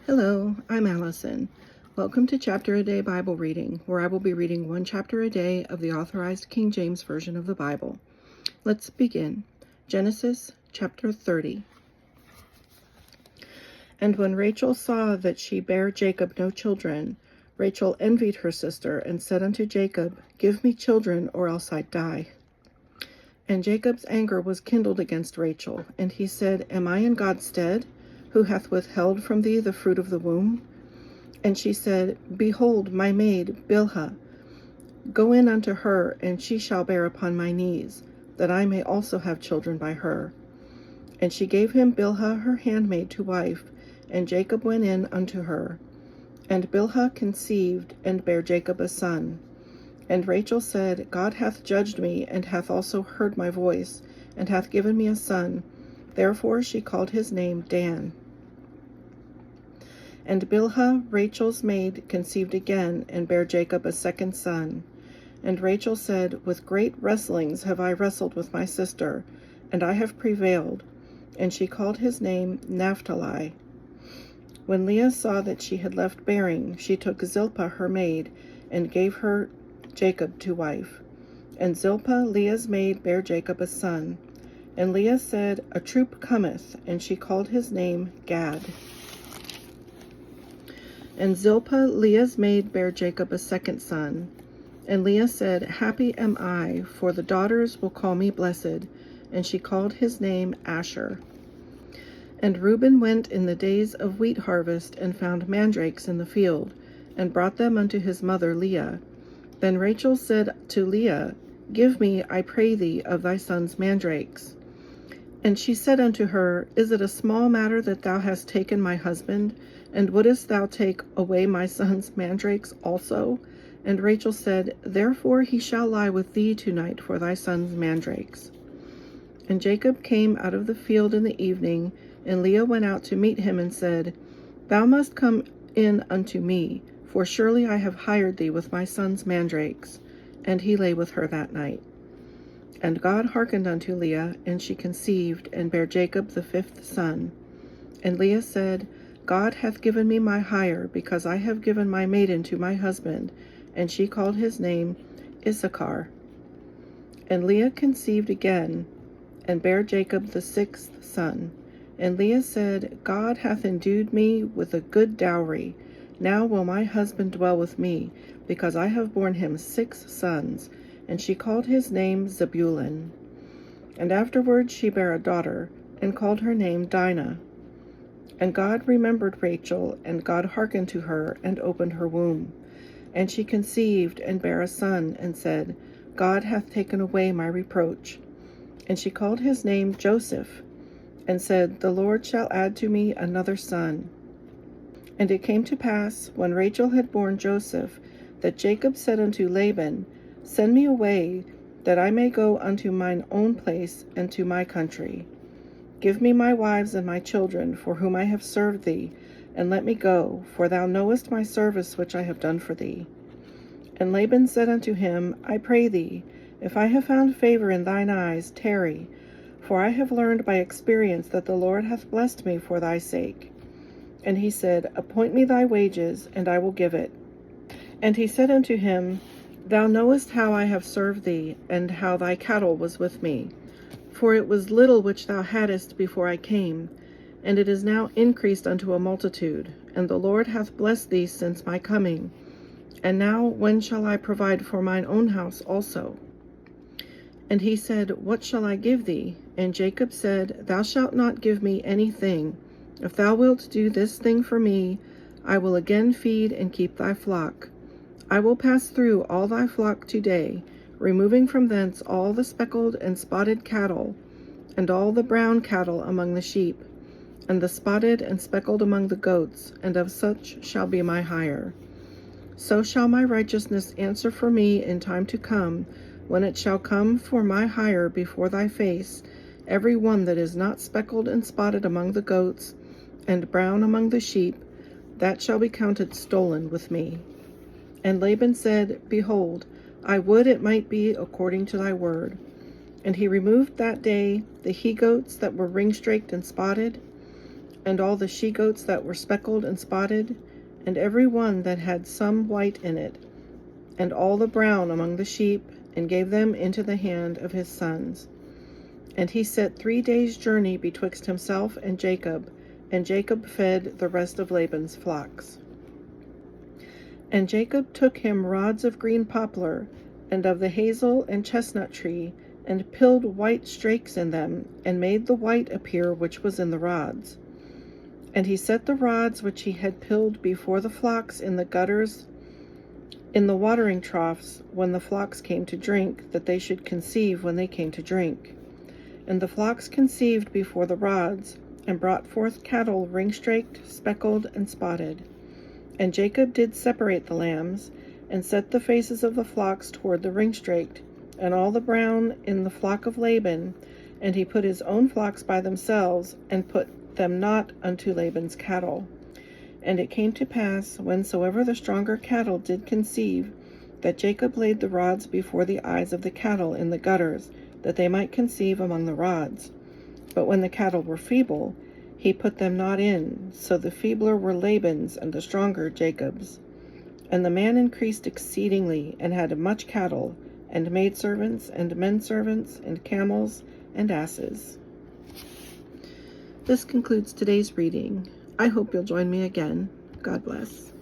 Hello, I'm Allison. Welcome to Chapter a Day Bible Reading, where I will be reading one chapter a day of the Authorized King James Version of the Bible. Let's begin. Genesis chapter 30. And when Rachel saw that she bare Jacob no children, Rachel envied her sister, and said unto Jacob, Give me children, or else I die. And Jacob's anger was kindled against Rachel, and he said, Am I in God's stead, who hath withheld from thee the fruit of the womb? And she said, Behold, my maid Bilhah, go in unto her, and she shall bear upon my knees, that I may also have children by her. And she gave him Bilhah her handmaid to wife, and Jacob went in unto her. And Bilhah conceived, and bare Jacob a son. And Rachel said, God hath judged me, and hath also heard my voice, and hath given me a son. Therefore she called his name Dan. And Bilhah, Rachel's maid, conceived again, and bare Jacob a second son. And Rachel said, With great wrestlings have I wrestled with my sister, and I have prevailed. And she called his name Naphtali. When Leah saw that she had left bearing, she took Zilpah her maid, and gave her Jacob to wife. And Zilpah, Leah's maid, bare Jacob a son. And Leah said, A troop cometh, and she called his name Gad. And Zilpah, Leah's maid, bare Jacob a second son. And Leah said, Happy am I, for the daughters will call me blessed. And she called his name Asher. And Reuben went in the days of wheat harvest, and found mandrakes in the field, and brought them unto his mother Leah. Then Rachel said to Leah, Give me, I pray thee, of thy son's mandrakes. And she said unto her, Is it a small matter that thou hast taken my husband? And wouldest thou take away my son's mandrakes also? And Rachel said, Therefore he shall lie with thee tonight for thy son's mandrakes. And Jacob came out of the field in the evening, and Leah went out to meet him, and said, Thou must come in unto me, for surely I have hired thee with my son's mandrakes. And he lay with her that night. And God hearkened unto Leah, and she conceived, and bare Jacob the fifth son. And Leah said, God hath given me my hire, because I have given my maiden to my husband. And she called his name Issachar. And Leah conceived again, and bare Jacob the sixth son. And Leah said, God hath endued me with a good dowry. Now will my husband dwell with me, because I have borne him 6 sons. And she called his name Zebulun. And afterward she bare a daughter, and called her name Dinah. And God remembered Rachel, and God hearkened to her, and opened her womb. And she conceived, and bare a son, and said, God hath taken away my reproach. And she called his name Joseph, and said, The Lord shall add to me another son. And it came to pass, when Rachel had borne Joseph, that Jacob said unto Laban, Send me away, that I may go unto mine own place, and to my country. Give me my wives and my children, for whom I have served thee, and let me go, for thou knowest my service which I have done for thee. And Laban said unto him, I pray thee, if I have found favor in thine eyes, tarry, for I have learned by experience that the Lord hath blessed me for thy sake. And he said, Appoint me thy wages, and I will give it. And he said unto him, Thou knowest how I have served thee, and how thy cattle was with me. For it was little which thou hadst before I came, and it is now increased unto a multitude, and the Lord hath blessed thee since my coming. And now when shall I provide for mine own house also? And he said, What shall I give thee? And Jacob said, Thou shalt not give me anything. If thou wilt do this thing for me, I will again feed and keep thy flock. I will pass through all thy flock today, removing from thence all the speckled and spotted cattle, and all the brown cattle among the sheep, and the spotted and speckled among the goats, and of such shall be my hire. So shall my righteousness answer for me in time to come, when it shall come for my hire before thy face, every one that is not speckled and spotted among the goats, and brown among the sheep, that shall be counted stolen with me. And Laban said, Behold, I would it might be according to thy word. And he removed that day the he-goats that were ring-straked and spotted, and all the she-goats that were speckled and spotted, and every one that had some white in it, and all the brown among the sheep, and gave them into the hand of his sons. And he set 3 days' journey betwixt himself and Jacob fed the rest of Laban's flocks. And Jacob took him rods of green poplar, and of the hazel and chestnut tree, and pilled white strakes in them, and made the white appear which was in the rods. And he set the rods which he had pilled before the flocks in the gutters, in the watering troughs, when the flocks came to drink, that they should conceive when they came to drink. And the flocks conceived before the rods, and brought forth cattle ring-straked, speckled, and spotted. And Jacob did separate the lambs, and set the faces of the flocks toward the ring-straked, and all the brown in the flock of Laban, and he put his own flocks by themselves, and put them not unto Laban's cattle. And it came to pass, whensoever the stronger cattle did conceive, that Jacob laid the rods before the eyes of the cattle in the gutters, that they might conceive among the rods. But when the cattle were feeble, he put them not in, so the feebler were Laban's, and the stronger Jacob's. And the man increased exceedingly, and had much cattle, and maidservants, and menservants, and camels, and asses. This concludes today's reading. I hope you'll join me again. God bless.